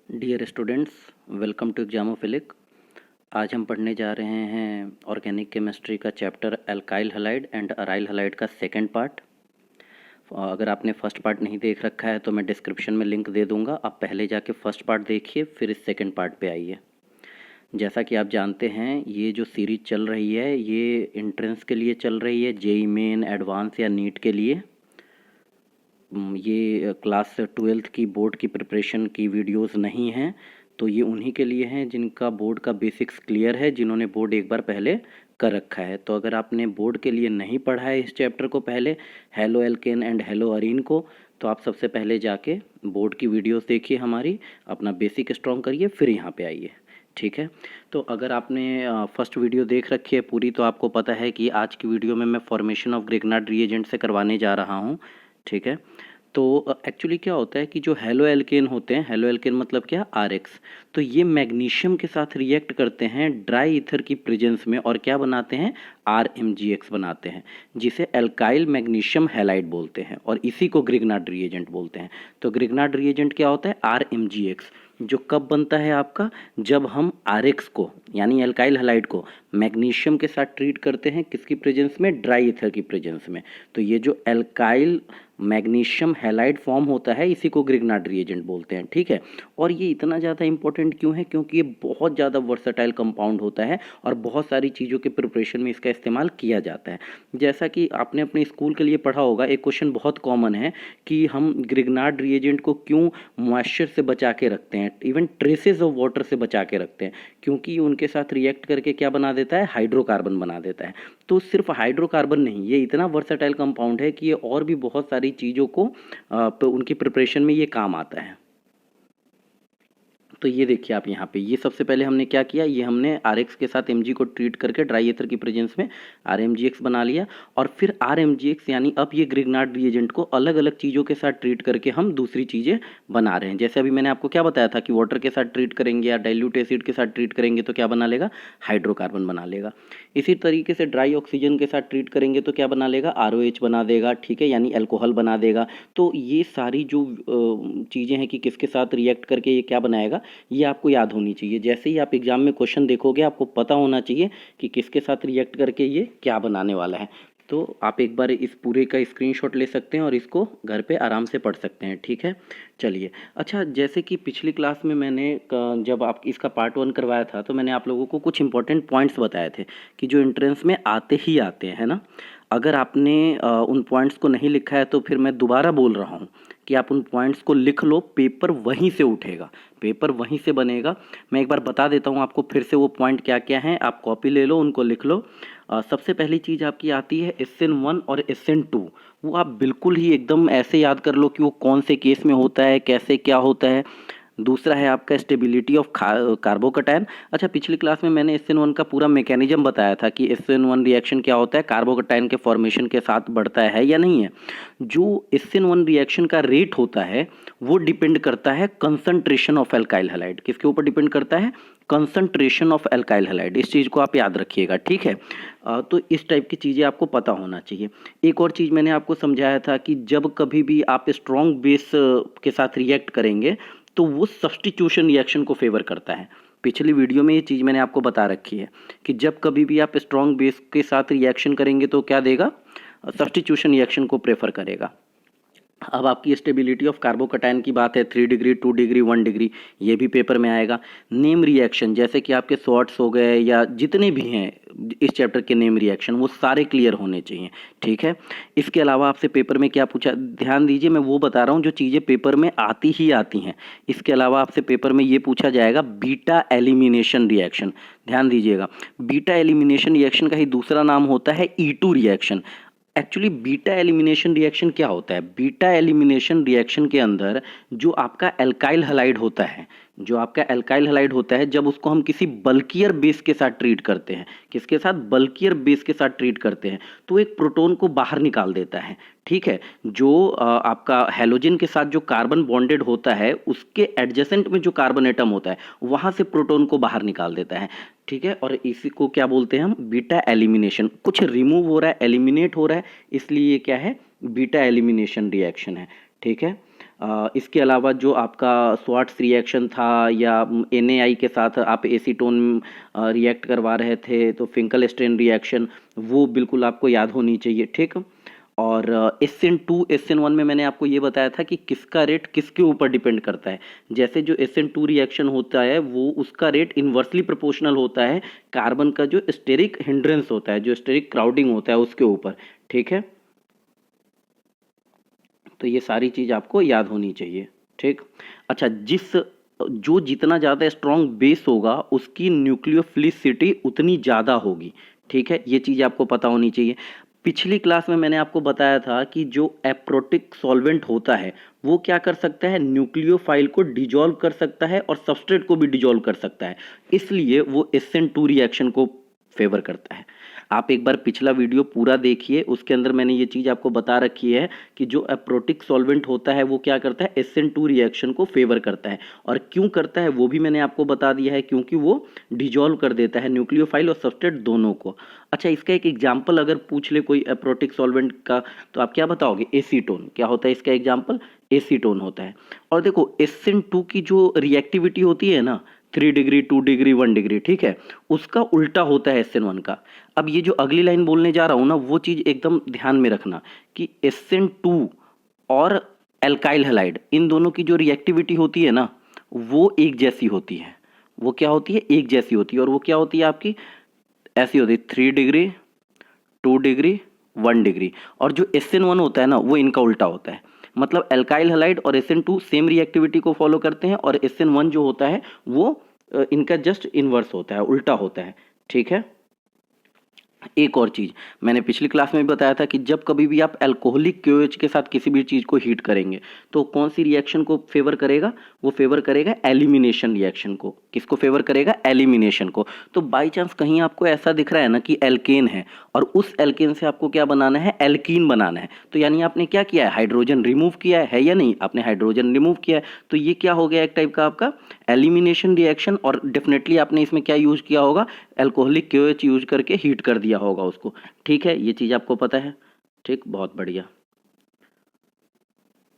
Dear students, welcome to Examophilic. आज हम पढ़ने जा रहे हैं ऑर्गेनिक केमिस्ट्री का chapter alkyl halide and aryl halide का सेकंड पार्ट। अगर आपने फर्स्ट पार्ट नहीं देख रखा है तो मैं डिस्क्रिप्शन में लिंक दे दूंगा, आप पहले जाके फर्स्ट पार्ट देखिए, फिर इस सेकंड पार्ट पे आइए। जैसा कि आप जानते हैं, ये जो सीरीज चल रही है ये एंट्रेंस के लिए चल रही है, जेई मेन, एडवांस या नीट के लिए। ये क्लास 12th की बोर्ड की प्रिपरेशन की वीडियोस नहीं हैं, तो ये उन्हीं के लिए हैं जिनका बोर्ड का बेसिक्स क्लियर है, जिन्होंने बोर्ड एक बार पहले कर रखा है। तो अगर आपने बोर्ड के लिए नहीं पढ़ा है इस चैप्टर को पहले, halo alkane and hello Areen को, तो आप सबसे पहले जाके बोर्ड की वीडियोस देखिए हमारी, अपना बेसिक स्ट्रॉन्ग करिए, फिर यहाँ पे आइए। ठीक है, तो अगर आपने फर्स्ट वीडियो देख रखी है पूरी, तो आपको पता है कि आज की वीडियो में मैं फॉर्मेशन ऑफ ग्रिग्नार्ड रिएजेंट से करवाने जा रहा हूँ। ठीक है, तो एक्चुअली क्या होता है कि जो हेलो एल्केन होते हैं, हेलो एल्केन मतलब क्या, RX, तो ये मैग्नीशियम के साथ रिएक्ट करते हैं ड्राई ईथर की प्रेजेंस में और क्या बनाते हैं, RMgX बनाते हैं, जिसे एल्काइल मैग्नीशियम हैलाइड बोलते हैं और इसी को ग्रिग्नार्ड रिएजेंट बोलते हैं। तो ग्रिग्नार्ड रिएजेंट क्या होता है, RMgX, जो कब बनता है आपका, जब हम RX को यानी एल्काइल हैलाइड को मैग्नीशियम के साथ ट्रीट करते हैं, किसकी प्रेजेंस में, ड्राई ईथर की प्रेजेंस में। तो ये जो एल्काइल मैग्नीशियम हैलाइड फॉर्म होता है, इसी को ग्रिग्नार्ड रिएजेंट बोलते हैं। ठीक है, और ये इतना ज़्यादा इंपॉर्टेंट क्यों है, क्योंकि ये बहुत ज़्यादा वर्सटाइल कंपाउंड होता है और बहुत सारी चीज़ों के प्रिपरेशन में इसका इस्तेमाल किया जाता है। जैसा कि आपने अपने स्कूल के लिए पढ़ा होगा, एक क्वेश्चन बहुत कॉमन है कि हम ग्रिग्नार्ड रिएजेंट को क्यों मॉइस्चर से बचा के रखते हैं, इवन ट्रेसेस ऑफ वाटर से बचा के रखते हैं, क्योंकि उनके साथ रिएक्ट करके क्या बना देता है, हाइड्रोकार्बन बना देता है। तो सिर्फ हाइड्रोकार्बन नहीं, ये इतना वर्सटाइल कंपाउंड है कि ये और भी बहुत सारी चीज़ों को उनकी प्रिपरेशन में ये काम आता है। तो ये देखिए आप यहाँ पे, ये सबसे पहले हमने क्या किया, ये हमने RX के साथ Mg को ट्रीट करके ड्राई ईथर की प्रेजेंस में RMgX बना लिया, और फिर RMgX यानी अब ये ग्रिग्नार्ड रिएजेंट को अलग अलग चीज़ों के साथ ट्रीट करके हम दूसरी चीज़ें बना रहे हैं। जैसे अभी मैंने आपको क्या बताया था कि वाटर के साथ ट्रीट करेंगे या डाइल्यूट एसिड के साथ ट्रीट करेंगे तो क्या बना लेगा, हाइड्रोकार्बन बना लेगा। इसी तरीके से ड्राई ऑक्सीजन के साथ ट्रीट करेंगे तो क्या बना लेगा, ROH बना देगा। ठीक है, यानी अल्कोहल बना देगा। तो ये सारी जो चीज़ें हैं कि किसके साथ रिएक्ट करके ये क्या बनाएगा, ये आपको याद होनी चाहिए। जैसे ही आप एग्जाम में क्वेश्चन देखोगे, आपको पता होना चाहिए कि किसके साथ रिएक्ट करके ये क्या बनाने वाला है। तो आप एक बार इस पूरे का स्क्रीनशॉट ले सकते हैं और इसको घर पे आराम से पढ़ सकते हैं। ठीक है, चलिए। अच्छा, जैसे कि पिछली क्लास में मैंने जब आप इसका पार्ट 1 करवाया था, तो मैंने आप लोगों को कुछ इंपॉर्टेंट पॉइंट्स बताए थे कि जो एंट्रेंस में आते ही आते हैं, है ना। अगर आपने उन पॉइंट्स को नहीं लिखा है तो फिर मैं दोबारा बोल रहा हूँ कि आप उन पॉइंट्स को लिख लो, पेपर वहीं से उठेगा, पेपर वहीं से बनेगा। मैं एक बार बता देता हूँ आपको फिर से वो पॉइंट क्या क्या हैं, आप कॉपी ले लो, उनको लिख लो। सबसे पहली चीज़ आपकी आती है SN1 और SN2। वो आप बिल्कुल ही एकदम ऐसे याद कर लो कि वो कौन से केस में होता है, कैसे क्या होता है। दूसरा है आपका स्टेबिलिटी ऑफ कार्बोकैटायन। अच्छा, पिछली क्लास में मैंने SN1 का पूरा मैकेनिज्म बताया था कि SN1 रिएक्शन क्या होता है, कार्बोकैटायन के फॉर्मेशन के साथ बढ़ता है या नहीं है। जो SN1 रिएक्शन का रेट होता है वो डिपेंड करता है कंसंट्रेशन ऑफ एल्काइल हैलाइड। किसके ऊपर डिपेंड करता है, कंसंट्रेशन ऑफ एल्काइल हैलाइड। इस चीज़ को आप याद रखिएगा। ठीक है, तो इस टाइप की चीज़ें आपको पता होना चाहिए। एक और चीज़ मैंने आपको समझाया था कि जब कभी भी आप स्ट्रॉन्ग बेस के साथ रिएक्ट करेंगे तो वो सब्स्टिट्यूशन रिएक्शन को फेवर करता है। पिछली वीडियो में ये चीज़ मैंने आपको बता रखी है कि जब कभी भी आप स्ट्रॉन्ग बेस के साथ रिएक्शन करेंगे तो क्या देगा, सब्स्टिट्यूशन रिएक्शन को प्रेफर करेगा। अब आपकी स्टेबिलिटी ऑफ कार्बोकैटायन की बात है, 3 डिग्री, 2 डिग्री, 1 डिग्री, ये भी पेपर में आएगा। नेम रिएक्शन जैसे कि आपके शॉर्ट्स हो गए या जितने भी हैं इस चैप्टर के नेम रिएक्शन, वो सारे क्लियर होने चाहिए। ठीक है, इसके अलावा आपसे पेपर में क्या पूछा, ध्यान दीजिए, मैं वो बता रहा हूँ जो चीज़ें पेपर में आती ही आती हैं। इसके अलावा आपसे पेपर में ये पूछा जाएगा बीटा एलिमिनेशन रिएक्शन। ध्यान दीजिएगा, बीटा एलिमिनेशन रिएक्शन का ही दूसरा नाम होता है E2 reaction. Actually beta elimination reaction क्या होता है, बीटा एलिमिनेशन रिएक्शन के अंदर जो आपका एल्काइल हैलाइड होता है, जो आपका एल्काइल हैलाइड होता है, जब उसको हम किसी बल्कियर बेस के साथ ट्रीट करते हैं, किसके साथ, बल्कियर बेस के साथ ट्रीट करते हैं, तो एक प्रोटॉन को बाहर निकाल देता है। ठीक है, जो आपका हैलोजन के साथ जो कार्बन बॉन्डेड होता है उसके एडजेसेंट में जो कार्बन एटम होता है वहां से प्रोटॉन को बाहर निकाल देता है। ठीक है, और इसी को क्या बोलते हैं हम, बीटा एलिमिनेशन। कुछ रिमूव हो रहा है, एलिमिनेट हो रहा है, इसलिए ये क्या है, बीटा एलिमिनेशन रिएक्शन है। ठीक है, इसके अलावा जो आपका स्वाट्स रिएक्शन था या NaI के साथ आप एसीटोन रिएक्ट करवा रहे थे तो फिंकल स्ट्रेन रिएक्शन, वो बिल्कुल आपको याद होनी चाहिए, ठीक। और SN2 SN1 में मैंने आपको ये बताया था कि किसका रेट किसके ऊपर डिपेंड करता है। जैसे जो SN2 रिएक्शन होता है वो उसका रेट इन्वर्सली प्रोपोर्शनल होता है कार्बन का जो स्टेरिक हिंड्रेंस होता है, जो स्टेरिक क्राउडिंग होता है उसके ऊपर, ठीक है। तो ये सारी चीज़ आपको याद होनी चाहिए, ठीक। अच्छा, जो जितना ज़्यादा स्ट्रॉन्ग बेस होगा उसकी न्यूक्लियोफिलिसिटी उतनी ज़्यादा होगी, ठीक है। ये चीज़ आपको पता होनी चाहिए। पिछली क्लास में मैंने आपको बताया था कि जो एप्रोटिक सॉल्वेंट होता है वो क्या कर सकता है, न्यूक्लियोफाइल को डिजोल्व कर सकता है और सबस्ट्रेट को भी डिजोल्व कर सकता है, इसलिए वो SN2 रिएक्शन को फेवर करता है। आप एक बार पिछला वीडियो पूरा देखिए, उसके अंदर मैंने ये चीज़ आपको बता रखी है कि जो एप्रोटिक सॉल्वेंट होता है वो क्या करता है, SN2 रिएक्शन को फेवर करता है। और क्यों करता है वो भी मैंने आपको बता दिया है, क्योंकि वो डिजोल्व कर देता है न्यूक्लियोफाइल और सबस्ट्रेट दोनों को। अच्छा, इसका एक एग्जाम्पल अगर पूछ ले कोई एप्रोटिक सॉल्वेंट का तो आप क्या बताओगे, एसीटोन। क्या होता है इसका एग्जाम्पल, एसीटोन होता है। और देखो SN2 की जो रिएक्टिविटी होती है ना, 3 डिग्री, 2 डिग्री, 1 डिग्री, ठीक है, उसका उल्टा होता है SN1 का। अब ये जो अगली लाइन बोलने जा रहा हूं ना, वो चीज एकदम ध्यान में रखना कि SN2 और एल्काइल हैलाइड, इन दोनों की जो रिएक्टिविटी होती है ना वो एक जैसी होती है। वो क्या होती है, एक जैसी होती है। और वो क्या होती है आपकी, ऐसी होती है 3 डिग्री, 2 डिग्री, 1 डिग्री। और जो SN1 होता है ना वो इनका उल्टा होता है। मतलब एल्काइल हैलाइड और SN2 सेम रिएक्टिविटी को फॉलो करते हैं और SN1 जो होता है वो इनका जस्ट इनवर्स होता है, उल्टा होता है, ठीक है। एक और चीज मैंने पिछली क्लास में भी बताया था कि जब कभी भी आप अल्कोहलिक क्यूएच के साथ किसी भी चीज को हीट करेंगे तो कौन सी रिएक्शन को फेवर करेगा, वो फेवर करेगा एलिमिनेशन रिएक्शन को। किसको फेवर करेगा, एलिमिनेशन को। तो बाई चांस कहीं आपको ऐसा दिख रहा है ना कि एल्केन है और उस एल्केन से आपको क्या बनाना है, एल्कीन बनाना है, तो यानी आपने क्या किया है, हाइड्रोजन रिमूव किया है या नहीं, आपने हाइड्रोजन रिमूव किया है। तो ये क्या हो गया, एक टाइप का आपका एलिमिनेशन रिएक्शन। और डेफिनेटली आपने इसमें क्या यूज किया होगा, अल्कोहलिक क्यूएच यूज करके हीट कर दिया होगा उसको, ठीक है। ये चीज आपको पता है, ठीक, बहुत बढ़िया।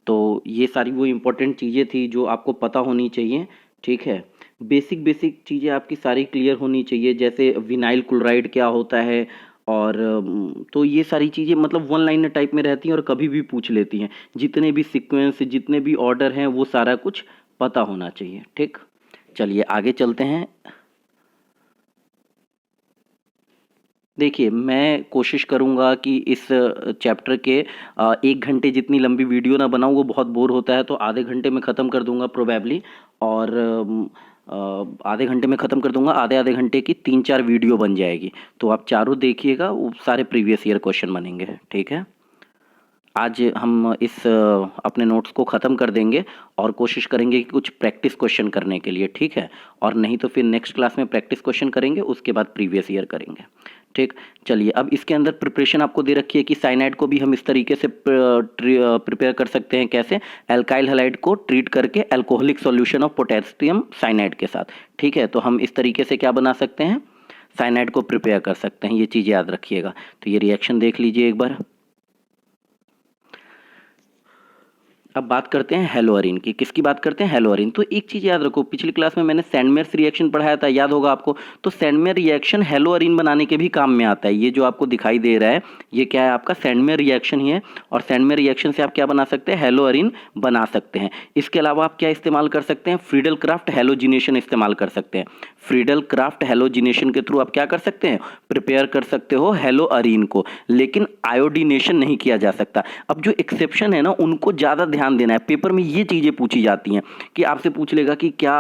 तो ये सारी वो इंपॉर्टेंट चीजें थी जो आपको पता होनी चाहिए, ठीक है। बेसिक बेसिक चीजें आपकी सारी क्लियर होनी चाहिए, जैसे विनाइल क्लोराइड क्या होता है। और तो ये सारी चीज़ें मतलब वन लाइनर टाइप में रहती हैं और कभी भी पूछ लेती हैं। जितने भी सीक्वेंस, जितने भी ऑर्डर हैं, वो सारा कुछ पता होना चाहिए, ठीक। चलिए आगे चलते हैं। देखिए, मैं कोशिश करूंगा कि इस चैप्टर के 1 घंटे जितनी लंबी वीडियो ना बनाऊं, वो बहुत बोर होता है, तो आधे घंटे में ख़त्म कर दूंगा प्रोबेबली। और आधे घंटे में ख़त्म कर दूंगा, आधे आधे घंटे की 3-4 वीडियो बन जाएगी। तो आप चारों देखिएगा, वो सारे प्रीवियस ईयर क्वेश्चन बनेंगे, ठीक है। आज हम इस अपने नोट्स को ख़त्म कर देंगे और कोशिश करेंगे कि कुछ प्रैक्टिस क्वेश्चन करने के लिए, ठीक है। और नहीं तो फिर नेक्स्ट क्लास में प्रैक्टिस क्वेश्चन करेंगे, उसके बाद प्रीवियस ईयर करेंगे, ठीक। चलिए, अब इसके अंदर प्रिपरेशन आपको दे रखी है कि साइनाइड को भी हम इस तरीके से प्रिपेयर कर सकते हैं। कैसे, एल्काइल हैलाइड को ट्रीट करके alcoholic solution of potassium cyanide के साथ, ठीक है। तो हम इस तरीके से क्या बना सकते हैं, साइनाइड को प्रिपेयर कर सकते हैं। ये चीज़ याद रखिएगा। तो ये रिएक्शन देख लीजिए एक बार। अब बात करते हैं हेलोअरीन की। किसकी बात करते हैं, हेलोअरीन। तो एक चीज़ याद रखो, पिछली क्लास में मैंने सैंडमेयर्स रिएक्शन पढ़ाया था, याद होगा आपको। तो सैंडमेयर रिएक्शन हेलोअरीन बनाने के भी काम में आता है। ये जो आपको दिखाई दे रहा है ये क्या है, आपका सैंडमेयर रिएक्शन ही है। और सैंडमेयर रिएक्शन से आप क्या बना सकते हैं, हेलोअरीन बना सकते हैं। इसके अलावा आप क्या इस्तेमाल कर सकते हैं, फ्रीडल क्राफ्ट हेलोजिनेशन इस्तेमाल कर सकते हैं। फ्रीडल क्राफ्ट हेलोजिनेशन के थ्रू आप क्या कर सकते हैं, प्रिपेयर कर सकते हो हेलोअरीन को, लेकिन आयोडीनेशन नहीं किया जा सकता। अब जो एक्सेप्शन है ना, उनको ज़्यादा ध्यान देना है। पेपर में ये चीज़ें पूछी जाती हैं कि आपसे पूछ लेगा कि क्या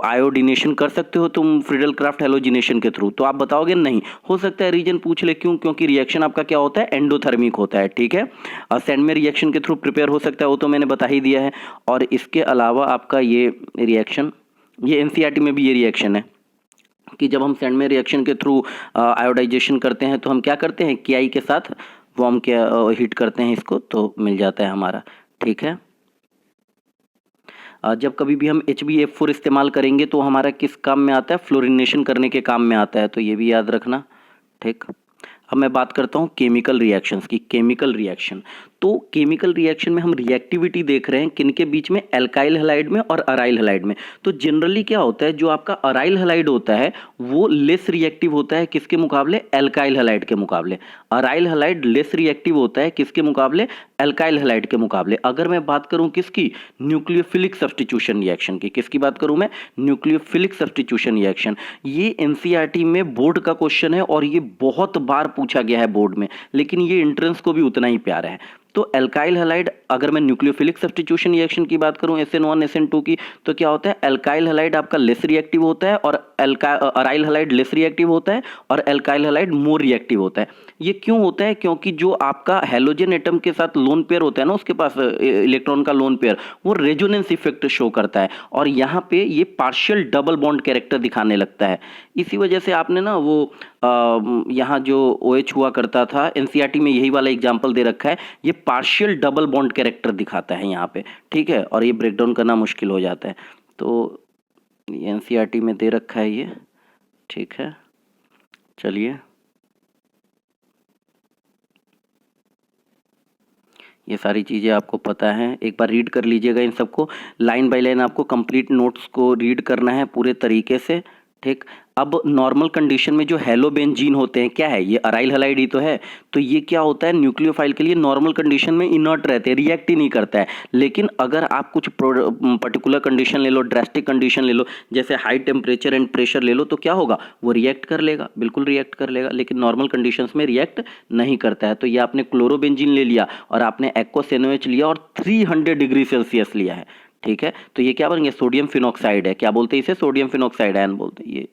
आयोडीनेशन कर सकते हो तुम फ्रीडल क्राफ्ट हेलोजिनेशन के थ्रू, तो आप बताओगे नहीं। हो सकता है रीजन पूछ ले, क्यों, क्योंकि रिएक्शन आपका क्या होता है, एंडोथर्मिक होता है, ठीक है। सैंडमेयर रिएक्शन के थ्रू प्रिपेयर हो सकता है, वो तो मैंने बता ही दिया है। और इसके अलावा आपका ये रिएक्शन, ये एनसीईआरटी में भी ये रिएक्शन है कि जब हम सैंडमेयर रिएक्शन के थ्रू आयोडाइजेशन करते हैं तो हम क्या करते हैं, केआई के साथ वार्म के हीट करते हैं इसको, तो मिल जाता है हमारा, ठीक है। जब कभी भी हम HbF4 इस्तेमाल करेंगे तो हमारा किस काम में आता है, फ्लोरिनेशन करने के काम में आता है, तो ये भी याद रखना, ठीक। अब मैं बात करता हूँ केमिकल रिएक्शंस की। केमिकल रिएक्शन, तो केमिकल रिएक्शन में हम रिएक्टिविटी देख रहे हैं किनके बीच में, एल्काइल हैलाइड में और अराइल हैलाइड में। तो जनरली क्या होता है, जो आपका अराइल हैलाइड होता है वो लेस रिएक्टिव होता है किसके मुकाबले, एल्काइल हैलाइड के मुकाबले। अराइल हैलाइड लेस रिएक्टिव होता है किसके मुकाबले, एल्काइल हैलाइड के मुकाबले। अगर मैं बात करूं किसकी, न्यूक्लियोफिलिक सब्स्टिट्यूशन रिएक्शन की, किसकी बात करूं मैं, न्यूक्लियोफिलिक सब्स्टिट्यूशन रिएक्शन। ये एनसीईआरटी में बोर्ड का क्वेश्चन है और ये बहुत बार पूछा गया है बोर्ड में, लेकिन ये एंट्रेंस को भी उतना ही प्यारा है। तो एल्काइल हैलाइड, अगर मैं न्यूक्लियोफिलिक सब्स्टिट्यूशन रिएक्शन की बात करूं SN1 SN2 की, तो क्या होता है, एल्काइल हैलाइड आपका लेस रिएक्टिव होता है और अराइल हैलाइड लेस रिएक्टिव होता है और एल्काइल हैलाइड मोर रिएक्टिव होता है। ये क्यों होता है, क्योंकि जो आपका हैलोजन एटम के साथ लोन पेयर होता है ना, उसके पास इलेक्ट्रॉन का लोन पेयर, वो रेजोनेंस इफेक्ट शो करता है और यहाँ पे ये पार्शियल डबल बॉन्ड कैरेक्टर दिखाने लगता है। इसी वजह से आपने ना वो यहाँ जो OH हुआ करता था, एनसीईआरटी में यही वाला एग्जाम्पल दे रखा है, ये पार्शियल डबल बॉन्ड कैरेक्टर दिखाता है यहाँ पे, ठीक है, और ये ब्रेकडाउन करना मुश्किल हो जाता है। तो एनसीईआरटी में दे रखा है ये, ठीक है। चलिए, ये सारी चीज़ें आपको पता है, एक बार रीड कर लीजिएगा इन सबको, लाइन बाय लाइन आपको कंप्लीट नोट्स को रीड करना है पूरे तरीके से, ठीक। अब नॉर्मल कंडीशन में जो हेलोबेंजीन होते हैं, क्या है ये, अराइल हैलाइड ही तो है, तो ये क्या होता है, न्यूक्लियोफाइल के लिए नॉर्मल कंडीशन में इनर्ट रहते हैं, रिएक्ट ही नहीं करता है। लेकिन अगर आप कुछ पर्टिकुलर कंडीशन ले लो, ड्रास्टिक कंडीशन ले लो, जैसे हाई टेम्परेचर एंड प्रेशर ले लो, तो क्या होगा, वो रिएक्ट कर लेगा, बिल्कुल रिएक्ट कर लेगा, लेकिन नॉर्मल कंडीशंस में रिएक्ट नहीं करता है। तो ये आपने क्लोरोबेंजीन ले लिया और आपने एक्वस NaOH लिया और 300 डिग्री सेल्सियस लिया है, ठीक है। तो ये क्या बन गया, सोडियम फिनॉक्साइड है, क्या बोलते हैं इसे, सोडियम फिनॉक्साइड आयन बोलते हैं, ये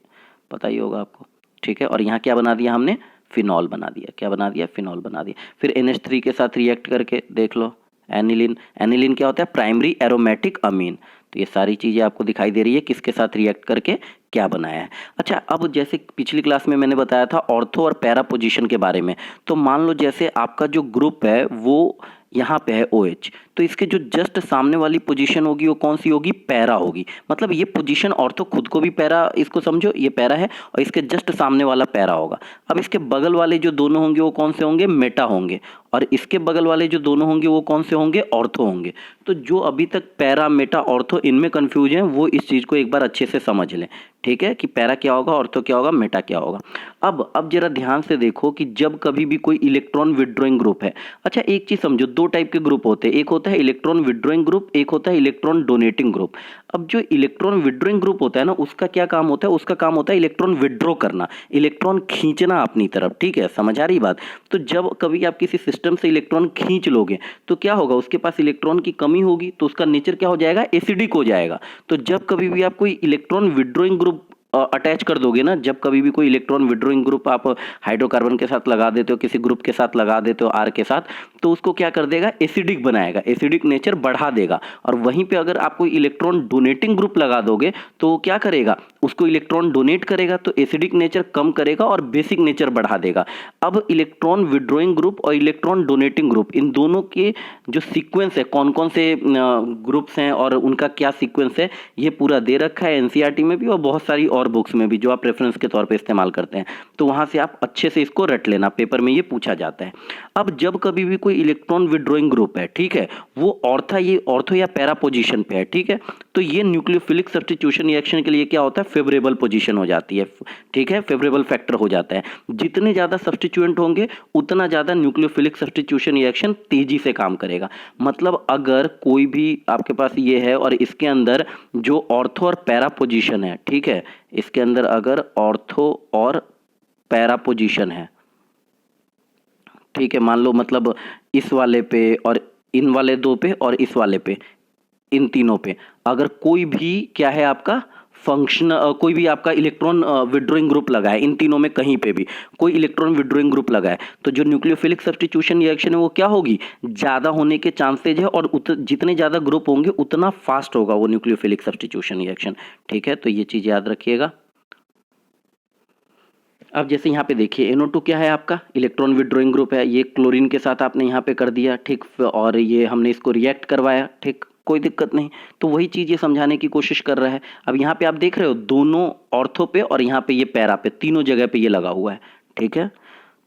पता ही होगा आपको, ठीक है। और यहाँ क्या बना दिया हमने, फिनॉल बना दिया, क्या बना दिया, फिनॉल बना दिया। फिर NH3 के साथ रिएक्ट करके देख लो, एनिलीन, एनिलीन क्या होता है, प्राइमरी एरोमेटिक अमीन। तो ये सारी चीज़ें आपको दिखाई दे रही है किसके साथ रिएक्ट करके क्या बनाया है। अच्छा, अब जैसे पिछली क्लास में मैंने बताया था ऑर्थो और पैरा पोजीशन के बारे में, तो मान लो जैसे आपका जो ग्रुप है वो यहाँ पे है OH, तो इसके जो जस्ट सामने वाली पोजीशन होगी वो कौन सी होगी, पैरा होगी। मतलब ये पोजीशन ऑर्थो खुद को भी पैरा, इसको समझो ये पैरा है और इसके जस्ट सामने वाला पैरा होगा। अब इसके बगल वाले जो दोनों होंगे वो कौन से होंगे, मेटा होंगे, और इसके बगल वाले जो दोनों होंगे वो कौन से होंगे, ऑर्थो होंगे। तो जो अभी तक पैरा, मेटा, ऑर्थो इनमें कंफ्यूज हैं, वो इस चीज़ को एक बार अच्छे से समझ लें, ठीक है, कि पैरा क्या होगा, ऑर्थो क्या होगा, मेटा क्या होगा। अब जरा ध्यान से देखो कि जब कभी भी कोई इलेक्ट्रॉन विड्रॉइंग ग्रुप है, अच्छा एक चीज समझो, दो टाइप के ग्रुप होते हैं, एक होता है इलेक्ट्रॉन विड्रॉइंग ग्रुप, एक होता है इलेक्ट्रॉन डोनेटिंग ग्रुप। अब जो इलेक्ट्रॉन विड्रॉइंग ग्रुप होता है ना, उसका क्या काम होता है, उसका काम होता है इलेक्ट्रॉन विड्रॉ करना, इलेक्ट्रॉन खींचना अपनी तरफ, ठीक है, समझ आ रही बात। तो जब कभी आप किसी सिस्टम से इलेक्ट्रॉन खींच लोगे तो क्या होगा, उसके पास इलेक्ट्रॉन की कमी होगी, तो उसका नेचर क्या हो जाएगा, एसिडिक हो जाएगा। तो जब कभी भी आप कोई इलेक्ट्रॉन विड्रॉइंग ग्रुप अटैच कर दोगे ना, जब कभी भी कोई इलेक्ट्रॉन विड्रॉइंग ग्रुप आप हाइड्रोकार्बन के साथ लगा देते हो, किसी ग्रुप के साथ लगा देते हो R के साथ, तो उसको क्या कर देगा, एसिडिक बनाएगा, एसिडिक नेचर बढ़ा देगा। और वहीं पे अगर आप कोई इलेक्ट्रॉन डोनेटिंग ग्रुप लगा दोगे तो क्या करेगा, उसको इलेक्ट्रॉन डोनेट करेगा, तो एसिडिक नेचर कम करेगा और बेसिक नेचर बढ़ा देगा। अब इलेक्ट्रॉन विड्रॉइंग ग्रुप और इलेक्ट्रॉन डोनेटिंग ग्रुप, इन दोनों के जो सीक्वेंस है, कौन कौन से ग्रुप्स हैं और उनका क्या सीक्वेंस है, ये पूरा दे रखा है एनसीईआरटी में भी और बहुत सारी और बुक्स में भी, जो आप रेफरेंस के तौर पे इस्तेमाल करते हैं। तो वहां से आप अच्छे से इसको रट लेना, पेपर में ये पूछा जाता है। अब जब कभी भी कोई इलेक्ट्रॉन विड्रॉइंग ग्रुप है, ठीक है, वो ऑर्थो या पैरा पोजीशन पे है, ठीक है, तो ये न्यूक्लियोफिलिक सब्स्टिट्यूशन रिएक्शन के लिए क्या होता है, फेवरेबल पोजीशन हो जाती है, ठीक है, फेवरेबल फैक्टर हो जाता है। जितने ज्यादा सब्स्टिट्यूएंट होंगे उतना ज्यादा न्यूक्लियोफिलिक सब्स्टिट्यूशन रिएक्शन तेजी से काम करेगा। मतलब अगर कोई भी आपके पास ये है और इसके अंदर जो ऑर्थो और पैरा पोजीशन है, ठीक है, इसके अंदर अगर ऑर्थो और पैरा पोजीशन है, ठीक है, मान लो मतलब इस वाले पे और इन वाले दो पे और इस वाले पे, इन तीनों पे अगर कोई भी क्या है आपका फंक्शन, कोई भी आपका इलेक्ट्रॉन विड्रॉइंग ग्रुप लगा है, इन तीनों में कहीं पे भी कोई इलेक्ट्रॉन विड्रॉइंग ग्रुप लगा है, तो जो न्यूक्लियोफिलिक सब्स्टिट्यूशन रिएक्शन है वो क्या होगी, ज्यादा होने के चांसेज है, और जितने ज्यादा ग्रुप होंगे उतना फास्ट होगा वो न्यूक्लियोफिलिक सब्स्टिट्यूशन रिएक्शन, ठीक है। तो ये चीज याद रखिएगा। अब जैसे यहाँ पे देखिए NO2 क्या है आपका, इलेक्ट्रॉन विड्रॉइंग ग्रुप है, ये क्लोरीन के साथ आपने यहाँ पे कर दिया, ठीक, और ये हमने इसको रिएक्ट करवाया, ठीक, कोई दिक्कत नहीं। तो वही चीज ये समझाने की कोशिश कर रहा है। अब यहाँ पे आप देख रहे हो दोनों ऑर्थो पे और यहाँ पे ये पैरा पे, तीनों जगह पे ये लगा हुआ है, ठीक है।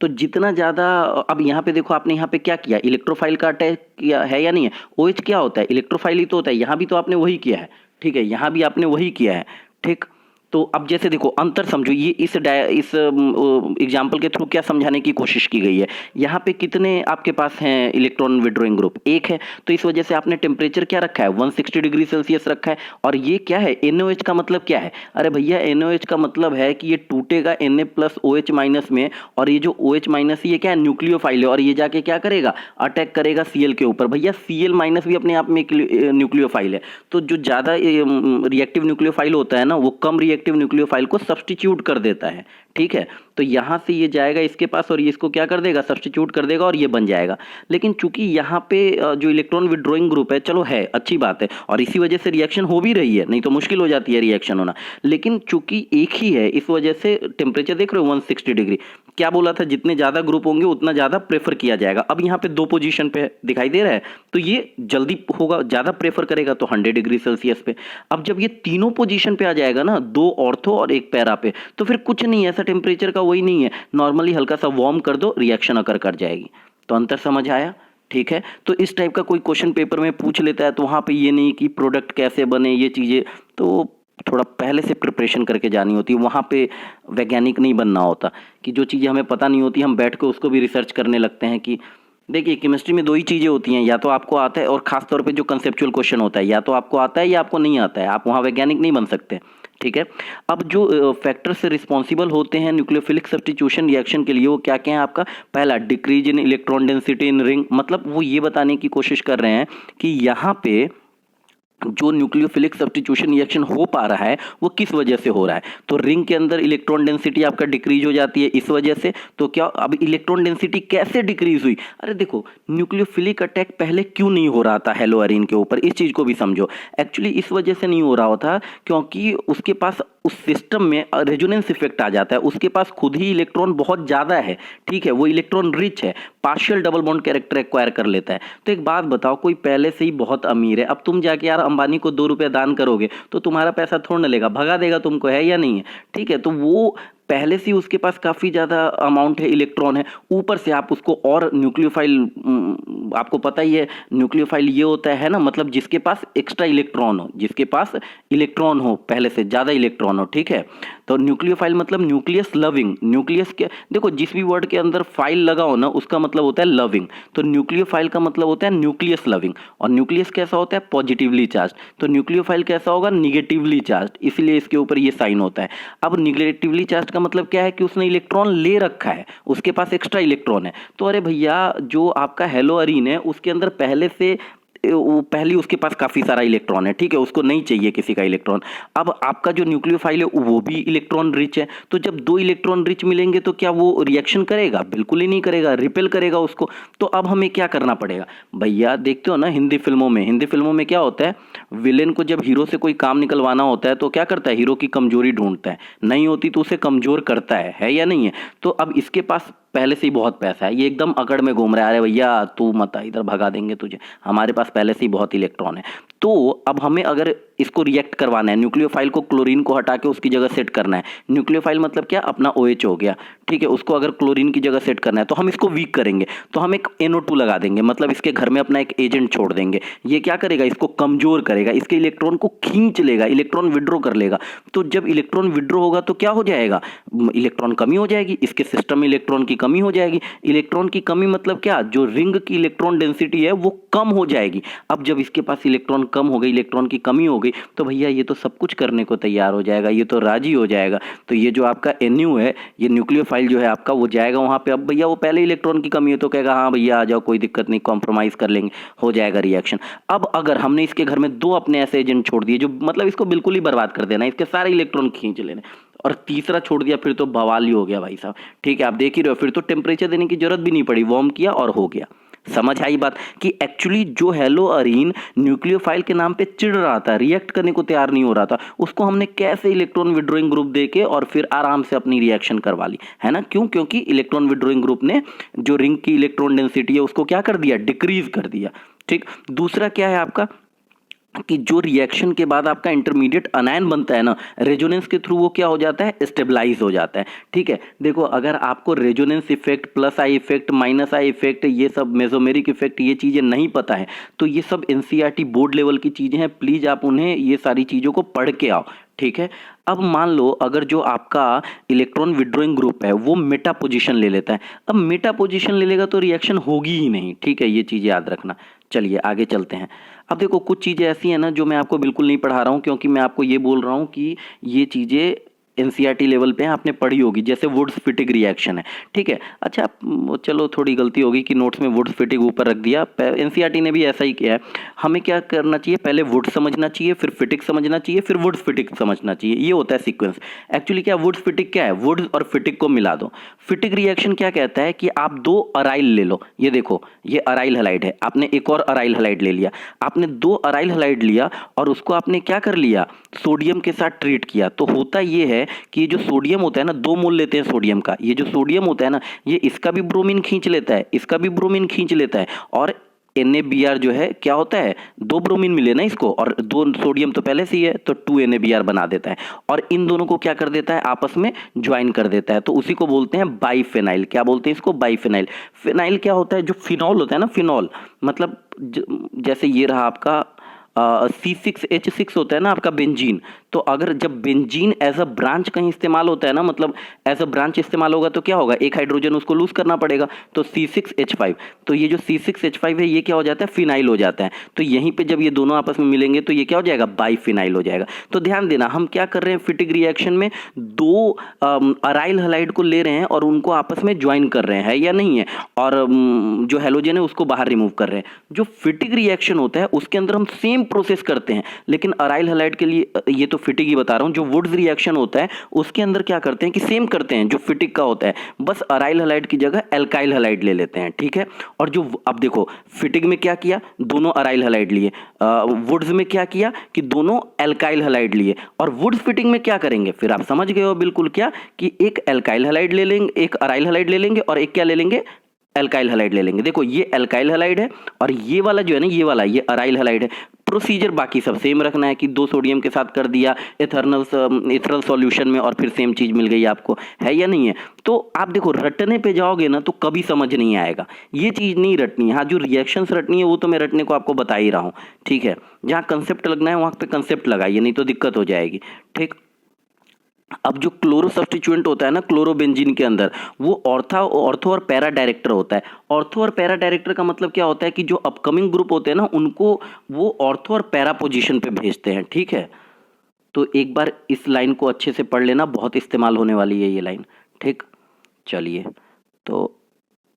तो जितना ज़्यादा, अब यहाँ पे देखो आपने यहाँ पे क्या किया, इलेक्ट्रोफाइल का अटैक किया है या नहीं है। OH क्या होता है, इलेक्ट्रोफाइल ही तो होता है, यहाँ भी तो आपने वही किया है, ठीक है, यहाँ भी आपने वही किया है, ठीक। तो अब जैसे देखो अंतर समझो, ये इस एग्जाम्पल के थ्रू क्या समझाने की कोशिश की गई है, यहाँ पे कितने आपके पास हैं इलेक्ट्रॉन विड्रॉइंग ग्रुप, एक है, तो इस वजह से आपने टेम्परेचर क्या रखा है, 160 डिग्री सेल्सियस रखा है। और ये क्या है, NaOH का मतलब क्या है, अरे भैया NaOH का मतलब है कि ये टूटेगा Na प्लस OH माइनस में, और ये जो OH माइनस ये क्या है, न्यूक्लियोफाइल है, और ये जाके क्या करेगा, अटैक करेगा Cl के ऊपर। भैया Cl माइनस भी अपने आप में एक न्यूक्लियोफाइल है, तो जो ज़्यादा रिएक्टिव न्यूक्लियोफाइल होता है ना, वो कम रिएक्टिव न्यूक्लियोफाइल को सब्स्टिट्यूट कर देता है, ठीक है। तो यहाँ से ये जाएगा इसके पास और ये इसको क्या कर देगा, सब्स्टिट्यूट कर देगा और ये बन जाएगा। लेकिन चूंकि यहाँ पे जो इलेक्ट्रॉन विड्रॉइंग ग्रुप है, चलो है, अच्छी बात है, और इसी वजह से रिएक्शन हो भी रही है, नहीं तो मुश्किल हो जाती है रिएक्शन होना। लेकिन चूंकि एक ही है, इस वजह से टेम्परेचर देख रहे हो 160 डिग्री, क्या बोला था, जितने ज़्यादा ग्रुप होंगे उतना ज़्यादा प्रेफर किया जाएगा। अब यहाँ पे 2 पोजीशन पे दिखाई दे रहा है, तो ये जल्दी होगा, ज़्यादा प्रेफर करेगा तो 100 डिग्री सेल्सियस पे। अब जब ये तीनों पोजीशन पे आ जाएगा ना, 2 ऑर्थो और 1 पैरा पे, तो फिर कुछ नहीं है, ऐसा टेम्परेचर का वही नहीं है, नॉर्मली हल्का सा वार्म कर दो, रिएक्शन अकर कर जाएगी। तो अंतर समझ आया, ठीक है। तो इस टाइप का कोई क्वेश्चन पेपर में पूछ लेता है, तो वहाँ पे ये नहीं कि प्रोडक्ट कैसे बने, ये चीज़ें तो थोड़ा पहले से प्रिपरेशन करके जानी होती है। वहाँ पे वैज्ञानिक नहीं बनना होता कि जो चीज़ें हमें पता नहीं होती हम बैठ के उसको भी रिसर्च करने लगते हैं। कि देखिए केमिस्ट्री में 2 ही चीज़ें होती हैं, या तो आपको आता है, और ख़ास तौर पे जो कंसेप्चुअल क्वेश्चन होता है, या तो आपको आता है या आपको नहीं आता है, आप वहाँ वैज्ञानिक नहीं बन सकते, ठीक है। अब जो फैक्टर से रिस्पॉन्सिबल होते हैं न्यूक्लियोफिलिक सब्स्टिट्यूशन रिएक्शन के लिए, वो क्या क्या है आपका, पहला decrease in electron density in ring, मतलब वो ये बताने की कोशिश कर रहे हैं कि यहाँ पे जो न्यूक्लियोफिलिक सब्स्टिट्यूशन रिएक्शन हो पा रहा है वो किस वजह से हो रहा है। तो रिंग के अंदर इलेक्ट्रॉन डेंसिटी आपका डिक्रीज हो जाती है इस वजह से। तो क्या अब इलेक्ट्रॉन डेंसिटी कैसे डिक्रीज हुई, अरे देखो न्यूक्लियोफिलिक अटैक पहले क्यों नहीं हो रहा था हेलोअरीन के ऊपर, इस चीज़ को भी समझो। एक्चुअली इस वजह से नहीं हो रहा था क्योंकि उसके पास उस सिस्टम में रेजोनेंस इफेक्ट आ जाता है, उसके पास खुद ही इलेक्ट्रॉन बहुत ज़्यादा है, ठीक है, वो इलेक्ट्रॉन रिच है, partial double bond character acquire कर लेता है। तो एक बात बताओ, कोई पहले से ही बहुत अमीर है, अब तुम जाके यार अंबानी को 2 रुपये दान करोगे तो तुम्हारा पैसा थोड़ा ना लेगा, भगा देगा तुमको, है या नहीं है, ठीक है। तो वो पहले से उसके पास काफ़ी ज़्यादा अमाउंट है, इलेक्ट्रॉन है, ऊपर से आप उसको और न्यूक्लियोफाइल, आपको पता ही है न्यूक्लियोफाइल ये होता है ना, मतलब जिसके पास एक्स्ट्रा इलेक्ट्रॉन हो, जिसके पास इलेक्ट्रॉन हो, पहले से ज़्यादा इलेक्ट्रॉन हो, ठीक है। तो न्यूक्लियोफाइल मतलब न्यूक्लियस लविंग, न्यूक्लियस के देखो जिस भी वर्ड के अंदर फाइल लगा हो ना उसका मतलब होता है लविंग, तो न्यूक्लियोफाइल का मतलब होता है न्यूक्लियस लविंग। और न्यूक्लियस कैसा होता है, पॉजिटिवली चार्ज, तो न्यूक्लियोफाइल कैसा होगा, निगेटिवली चार्ज, इसलिए इसके ऊपर ये साइन होता है। अब निगेटिवली चार्ज का मतलब क्या है कि उसने इलेक्ट्रॉन ले रखा है, उसके पास एक्स्ट्रा इलेक्ट्रॉन है। तो अरे भैया जो आपका हेलोअरीन है उसके अंदर पहले से पहले उसके पास काफ़ी सारा इलेक्ट्रॉन है, ठीक है, उसको नहीं चाहिए किसी का इलेक्ट्रॉन। अब आपका जो न्यूक्लियोफाइल है वो भी इलेक्ट्रॉन रिच है, तो जब 2 इलेक्ट्रॉन रिच मिलेंगे तो क्या वो रिएक्शन करेगा, बिल्कुल ही नहीं करेगा, रिपेल करेगा उसको। तो अब हमें क्या करना पड़ेगा भैया, देखते हो ना हिंदी फिल्मों में क्या होता है, विलेन को जब हीरो से कोई काम निकलवाना होता है तो क्या करता है, हीरो की कमजोरी ढूंढता है, नहीं होती तो उसे कमजोर करता है या नहीं है। तो अब इसके पास पहले से ही बहुत पैसा है, ये एकदम अकड़ में घूम रहा है, अरे भैया तू मत आ, इधर भगा देंगे तुझे, हमारे पास पहले से ही बहुत इलेक्ट्रॉन है। तो अब हमें अगर इसको रिएक्ट करवाना है, न्यूक्लियोफाइल को क्लोरीन को हटा के उसकी जगह सेट करना है, न्यूक्लियोफाइल मतलब क्या, अपना OH हो गया, ठीक है, उसको अगर क्लोरीन की जगह सेट करना है तो हम इसको वीक करेंगे, तो हम एक NO2 लगा देंगे, मतलब इसके घर में अपना एक एजेंट छोड़ देंगे। ये क्या करेगा, इसको कमजोर करेगा, इसके इलेक्ट्रॉन को खींच लेगा, इलेक्ट्रॉन विड्रॉ कर लेगा। तो जब इलेक्ट्रॉन विड्रॉ होगा तो क्या हो जाएगा, इलेक्ट्रॉन कमी हो जाएगी, इसके सिस्टम में इलेक्ट्रॉन की कमी हो जाएगी। इलेक्ट्रॉन की कमी मतलब क्या, जो रिंग की इलेक्ट्रॉन डेंसिटी है वो कम हो जाएगी। अब जब इसके पास इलेक्ट्रॉन कम हो गई, इलेक्ट्रॉन की कमी हो गई, तो भैया ये तो सब कुछ करने को तैयार हो जाएगा, ये तो राजी हो जाएगा। तो ये जो आपका NU है, ये न्यूक्लियोफाइल जो है आपका, वो जाएगा वहाँ पे। अब भैया वो पहले इलेक्ट्रॉन की कमी है तो कहेगा हाँ भैया आ जाओ, कोई दिक्कत नहीं, कॉम्प्रोमाइज़ कर लेंगे, हो जाएगा रिएक्शन। अब अगर हमने इसके घर में 2 अपने ऐसे एजेंट छोड़ दिए जो मतलब इसको बिल्कुल ही बर्बाद कर देना, इसके सारे इलेक्ट्रॉन खींच लेने, और तीसरा छोड़ दिया, फिर तो बवाल ही हो गया भाई साहब, ठीक है। आप देख ही रहे हो, फिर तो टेम्परेचर देने की जरूरत भी नहीं पड़ी, वार्म किया और हो गया। समझ आई बात कि एक्चुअली जो हेलोअरीन न्यूक्लियोफाइल के नाम पे चिढ़ रहा था, रिएक्ट करने को तैयार नहीं हो रहा था, उसको हमने कैसे इलेक्ट्रॉन विड्रॉइंग ग्रुप देके और फिर आराम से अपनी रिएक्शन करवा ली, है ना। क्यों, क्योंकि इलेक्ट्रॉन विड्रॉइंग ग्रुप ने जो रिंग की इलेक्ट्रॉन डेंसिटी है उसको क्या कर दिया, डिक्रीज कर दिया, ठीक। दूसरा क्या है आपका, कि जो रिएक्शन के बाद आपका इंटरमीडिएट अनायन बनता है ना, रेजोनेंस के थ्रू वो क्या हो जाता है, स्टेबलाइज हो जाता है। ठीक है, देखो अगर आपको resonance effect, plus I effect, minus I effect, ये सब मेसोमेरिक इफेक्ट, ये चीज़ें नहीं पता है तो ये सब एनसीईआरटी बोर्ड लेवल की चीज़ें हैं, प्लीज़ आप उन्हें ये सारी चीज़ों को पढ़ के आओ। ठीक है, अब मान लो अगर जो आपका इलेक्ट्रॉन विड्रॉइंग ग्रुप है वो मेटा पोजीशन ले लेता है, अब मेटा पोजीशन ले लेगा तो रिएक्शन होगी ही नहीं। ठीक है, ये चीज़ याद रखना। चलिए आगे चलते हैं। अब देखो कुछ चीज़ें ऐसी हैं ना जो मैं आपको बिल्कुल नहीं पढ़ा रहा हूँ, क्योंकि मैं आपको ये बोल रहा हूँ कि ये चीज़ें एनसीईआरटी लेवल पे आपने पढ़ी होगी, जैसे वुड्स फिटिग रिएक्शन है। ठीक है, अच्छा चलो थोड़ी गलती होगी कि नोट्स में वुड्स फिटिग ऊपर रख दिया, एनसीईआरटी ने भी ऐसा ही किया है। हमें क्या करना चाहिए, पहले वुड समझना चाहिए, फिर फिटिग समझना चाहिए, फिर वुड्स फिटिग समझना चाहिए, ये होता है सीक्वेंस। एक्चुअली क्या वुड्स फिटिग क्या है, वुड्स और फिटिग को मिला दो। फिटिग रिएक्शन क्या कहता है कि आप दो अराइल ले लो, ये देखो ये अराइल हैलाइड है, आपने एक और अराइल हैलाइड ले लिया, आपने दो अराइल हैलाइड लिया और उसको आपने क्या कर लिया, सोडियम के साथ ट्रीट किया। तो होता ये है कि ये जो सोडियम होता है ना, 2 मोल लेते हैं सोडियम का, ये जो सोडियम होता है ना, ये इसका भी ब्रोमीन खींच लेता है, इसका भी ब्रोमीन खींच लेता है, और NaBr जो है क्या होता है, 2 ब्रोमीन मिले ना इसको, और 2 सोडियम तो पहले से ही है तो 2 NaBr बना देता है, और इन दोनों को क्या कर देता है, आपस में ज्वाइन कर देता है। तो उसी को बोलते हैं बाइफेनाइल। क्या बोलते हैं इसको, बाइफेनाइल। फिनाइल क्या होता है, जो फिनॉल होता है ना, फिनॉल मतलब जैसे ये रहा आपका C6H6 होता है ना आपका बेंजीन। तो अगर जब बेंजीन एज अ ब्रांच कहीं इस्तेमाल होता है ना, मतलब एज अ ब्रांच इस्तेमाल होगा तो क्या होगा, एक हाइड्रोजन उसको लूज करना पड़ेगा, तो C6H5। तो ये जो C6H5 है ये क्या हो जाता है, फिनाइल हो जाता है। तो यहीं पे जब ये दोनों आपस में मिलेंगे तो ये क्या हो जाएगा, बाइफिनाइल हो जाएगा। तो ध्यान देना, हम क्या कर रहे हैं, फिटिग रिएक्शन में 2 अराइल हैलाइड को ले रहे हैं और उनको आपस में ज्वाइन कर रहे हैं या नहीं है, और जो हेलोजन है उसको बाहर रिमूव कर रहे हैं। जो फिटिग रिएक्शन होता है उसके अंदर हम सेम प्रोसेस करते हैं, लेकिन अराइल हैलाइड के लिए, ये तो फिटिग ही बता रहा हूं, जो वुड्स रिएक्शन होता है उसके अंदर क्या करते हैं कि सेम करते हैं जो फिटिग का होता है, बस अराइल हैलाइड की जगह एल्काइल हैलाइड ले लेते हैं। ठीक है, और जो अब देखो फिटिग में क्या किया, दोनों अराइल हैलाइड लिए, वुड्स में क्या किया कि दोनों एल्काइल हैलाइड लिए, और वुड्स फिटिग में क्या करेंगे, फिर आप समझ गए हो बिल्कुल, क्या कि एक एल्काइल हैलाइड ले लेंगे, एक अराइल हैलाइड ले लेंगे, और एक क्या ले लेंगे, एल्काइल हैलाइड ले लेंगे। देखो ये एल्काइल हैलाइड है और ये वाला जो है ना, ये वाला ये अराइल हैलाइड है। प्रोसीजर बाकी सब सेम रखना है कि 2 सोडियम के साथ कर दिया इथरल सॉल्यूशन में और फिर सेम चीज मिल गई आपको, है या नहीं है। तो आप देखो रटने पे जाओगे ना तो कभी समझ नहीं आएगा, ये चीज नहीं रटनी है। हाँ, जो रिएक्शंस रटनी है वो तो मैं रटने को आपको बता ही रहा हूँ। ठीक है, जहाँ कंसेप्ट लगना है वहां पे कंसेप्ट लगाइए, नहीं तो दिक्कत हो जाएगी। ठीक, अब जो क्लोरो सब्स्टिट्यूएंट होता है ना क्लोरोबेंजीन के अंदर, वो ऑर्थो और पैरा डायरेक्टर होता है। ऑर्थो और पैरा डायरेक्टर का मतलब क्या होता है कि जो अपकमिंग ग्रुप होते हैं ना उनको वो ऑर्थो और पैरा पोजीशन पे भेजते हैं। ठीक है, तो एक बार इस लाइन को अच्छे से पढ़ लेना, बहुत इस्तेमाल होने वाली है ये लाइन। ठीक, चलिए तो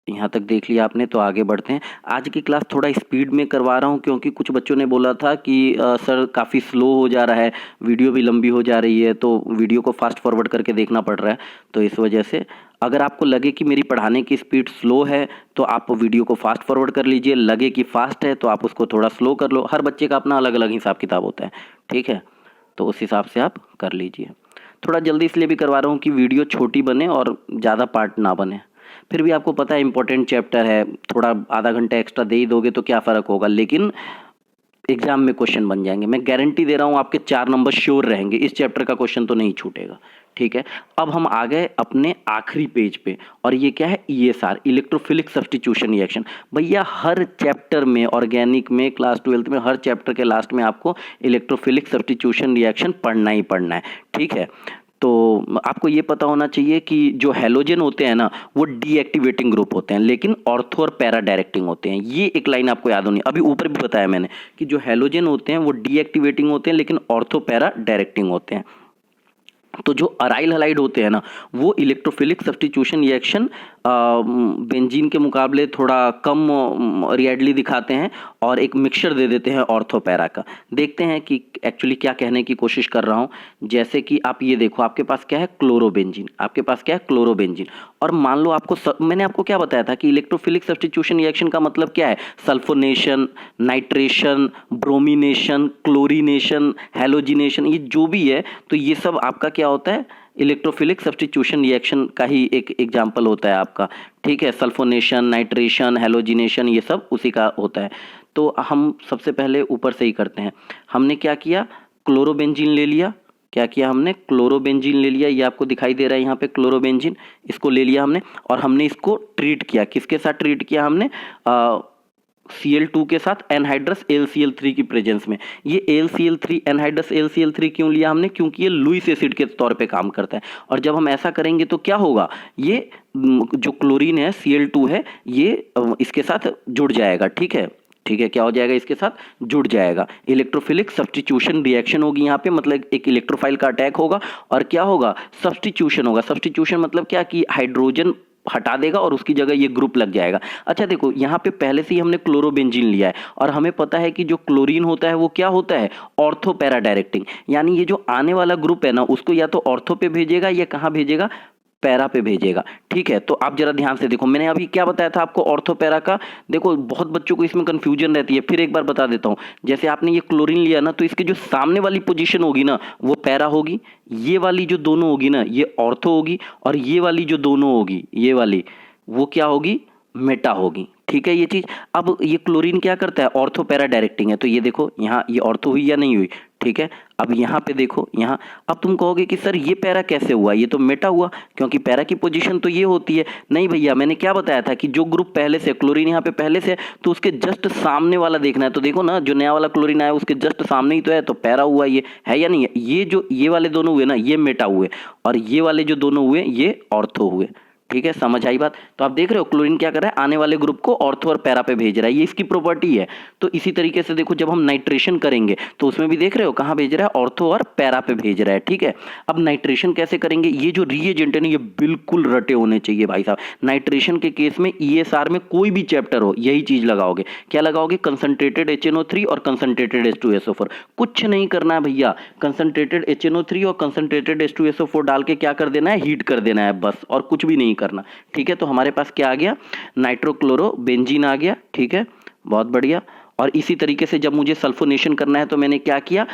यहाँ तक देख लिया आपने, तो आगे बढ़ते हैं। आज की क्लास थोड़ा स्पीड में करवा रहा हूँ क्योंकि कुछ बच्चों ने बोला था कि सर काफ़ी स्लो हो जा रहा है, वीडियो भी लंबी हो जा रही है, तो वीडियो को फास्ट फॉरवर्ड करके देखना पड़ रहा है। तो इस वजह से अगर आपको लगे कि मेरी पढ़ाने की स्पीड स्लो है तो आप वीडियो को फास्ट फॉरवर्ड कर लीजिए, लगे कि फास्ट है तो आप उसको थोड़ा स्लो कर लो। हर बच्चे का अपना अलग अलग हिसाब किताब होता है। ठीक है, तो उस हिसाब से आप कर लीजिए। थोड़ा जल्दी इसलिए भी करवा रहा हूँ कि वीडियो छोटी बने और ज़्यादा पार्ट ना बने। फिर भी आपको पता है इंपॉर्टेंट चैप्टर है, थोड़ा आधा घंटा एक्स्ट्रा दे ही दोगे तो क्या फ़र्क होगा, लेकिन एग्जाम में क्वेश्चन बन जाएंगे। मैं गारंटी दे रहा हूँ आपके 4 नंबर श्योर रहेंगे, इस चैप्टर का क्वेश्चन तो नहीं छूटेगा। ठीक है, अब हम आ गए अपने आखिरी पेज पे, और ये क्या है, ESR, इलेक्ट्रोफिलिक सब्स्टिट्यूशन रिएक्शन। भैया हर चैप्टर में, ऑर्गेनिक में, क्लास 12th में, हर चैप्टर के लास्ट में आपको इलेक्ट्रोफिलिक सब्स्टिट्यूशन रिएक्शन पढ़ना ही पढ़ना है। ठीक है, तो आपको ये पता होना चाहिए कि जो हैलोजन होते हैं ना वो डीएक्टिवेटिंग ग्रुप होते हैं, लेकिन ऑर्थो और पैरा डायरेक्टिंग होते हैं। ये एक लाइन आपको याद होनी, अभी ऊपर भी बताया मैंने कि जो हैलोजन होते हैं वो डीएक्टिवेटिंग होते हैं लेकिन ऑर्थो पैरा डायरेक्टिंग होते हैं। तो जो अराइल हैलाइड होते हैं ना वो इलेक्ट्रोफिलिक सब्स्टिट्यूशन रिएक्शन बेंजीन के मुकाबले थोड़ा कम रिएडली दिखाते हैं और एक मिक्सचर दे देते हैं ऑर्थो पैरा का। देखते हैं कि एक्चुअली क्या कहने की कोशिश कर रहा हूँ। जैसे कि आप ये देखो, आपके पास क्या है, क्लोरोबेंजीन, आपके पास क्या है, क्लोरोबेंजीन। और मान लो आपको मैंने आपको क्या बताया था कि इलेक्ट्रोफिलिक सब्स्टिट्यूशन रिएक्शन का मतलब क्या है, sulphonation, nitration, bromination, chlorination, halogenation, ये जो भी है तो ये सब आपका क्या होता है, इलेक्ट्रोफिलिक सब्स्टिट्यूशन रिएक्शन का ही एक एग्जाम्पल होता है आपका। ठीक है, सल्फोनेशन, नाइट्रेशन, हैलोजिनेशन, ये सब उसी का होता है। तो हम सबसे पहले ऊपर से ही करते हैं। हमने क्या किया, क्लोरोबेंजीन ले लिया। क्या किया हमने, क्लोरोबेंजीन ले लिया। ये आपको दिखाई दे रहा है यहाँ पे क्लोरोबेंजीन, इसको ले लिया हमने और हमने इसको ट्रीट किया। किसके साथ ट्रीट किया हमने, Cl2 के साथ एनहाइड्रस AlCl3 की प्रेजेंस में। ये AlCl3 एनहाइड्रस AlCl3 क्यों लिया हमने, क्योंकि ये लुईस एसिड के तौर पे काम करता है। और जब हम ऐसा करेंगे तो क्या होगा, ये जो क्लोरीन है Cl2 है, ये इसके साथ जुड़ जाएगा। ठीक है, ठीक है, क्या हो जाएगा, इसके साथ जुड़ जाएगा। इलेक्ट्रोफिलिक सब्स्टिट्यूशन रिएक्शन होगी यहाँ पे, मतलब एक इलेक्ट्रोफाइल का अटैक होगा और क्या होगा, सब्स्टिट्यूशन होगा। सब्स्टिट्यूशन मतलब क्या कि हाइड्रोजन हटा देगा और उसकी जगह ये ग्रुप लग जाएगा। अच्छा देखो, यहाँ पे पहले से ही हमने क्लोरोबेंजीन लिया है और हमें पता है कि जो क्लोरीन होता है वो क्या होता है, ऑर्थो पैरा डायरेक्टिंग। यानी ये जो आने वाला ग्रुप है ना, उसको या तो ऑर्थो पे भेजेगा या कहाँ भेजेगा, पैरा पे भेजेगा। ठीक है, तो आप जरा ध्यान से देखो, मैंने अभी क्या बताया था आपको ऑर्थो पैरा का। देखो बहुत बच्चों को इसमें कंफ्यूजन रहती है, फिर एक बार बता देता हूं। जैसे आपने ये क्लोरीन लिया ना, तो इसकी जो सामने वाली पोजीशन होगी ना, वो पैरा होगी। ये वाली जो दोनों होगी ना, ये ऑर्थो होगी। और ये वाली जो दोनों होगी, ये वाली, वो क्या होगी, मेटा होगी। ठीक है, ये चीज। अब ये क्लोरीन क्या करता है, ऑर्थो पैरा डायरेक्टिंग है। तो ये देखो यहाँ ये ऑर्थो हुई या नहीं हुई। ठीक है, अब यहाँ पे देखो, यहाँ अब तुम कहोगे कि सर ये पैरा कैसे हुआ, ये तो मेटा हुआ, क्योंकि पैरा की पोजीशन तो ये होती है। नहीं भैया, मैंने क्या बताया था कि जो ग्रुप पहले से, क्लोरीन यहाँ पे पहले से है, तो उसके जस्ट सामने वाला देखना है। तो देखो ना, जो नया वाला क्लोरीन आया उसके जस्ट सामने ही तो है, तो पैरा हुआ, ये है या नहीं है। ये जो ये वाले दोनों हुए ना, ये मेटा हुए, और ये वाले जो दोनों हुए ये ऑर्थो हुए। ठीक है, समझ आई बात। तो आप देख रहे हो क्लोरीन क्या कर रहा है, आने वाले ग्रुप को ऑर्थो और पैरा पे भेज रहा है, ये इसकी प्रॉपर्टी है। तो इसी तरीके से देखो, जब हम नाइट्रेशन करेंगे तो उसमें भी देख रहे हो कहाँ भेज रहा है, ऑर्थो और पैरा पे भेज रहा है। ठीक है, अब नाइट्रेशन कैसे करेंगे, ये जो रिएजेंट है ना, ये बिल्कुल रटे होने चाहिए भाई साहब। नाइट्रेशन के केस में ESR में कोई भी चैप्टर हो, यही चीज लगाओगे। क्या लगाओगे, कंसंट्रेटेड HNO3 और कंसंट्रेटेड H2SO4। कुछ नहीं करना है भैया, कंसंट्रेटेड HNO3 और कंसंट्रेटेड H2SO4 डाल के क्या कर देना है, हीट कर देना है बस, और कुछ भी नहीं करना। ठीक है, तो हमारे पास क्या आ गया, नाइट्रोक्लोरोबेंजीन आ गया। ठीक है, बहुत बढ़िया। और इसी तरीके से जब मुझे सल्फोनेशन करना है तो मैंने क्या किया,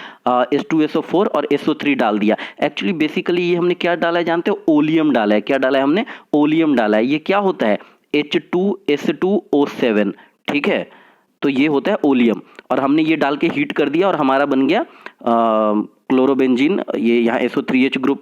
H2SO4 और SO3 डाल दिया। एक्चुअली बेसिकली ये हमने क्या डाला है जानते हो, ओलियम डाला है। क्या डाला है हमने, ओलियम डाला है। ये क्या होता है, H2S2O7। ठीक है, तो ये होता है ओलियम, और हमने ये डाल के हीट कर दिया और हमारा बन गया क्लोरोबेंजीन। ये यहाँ SO3H ग्रुप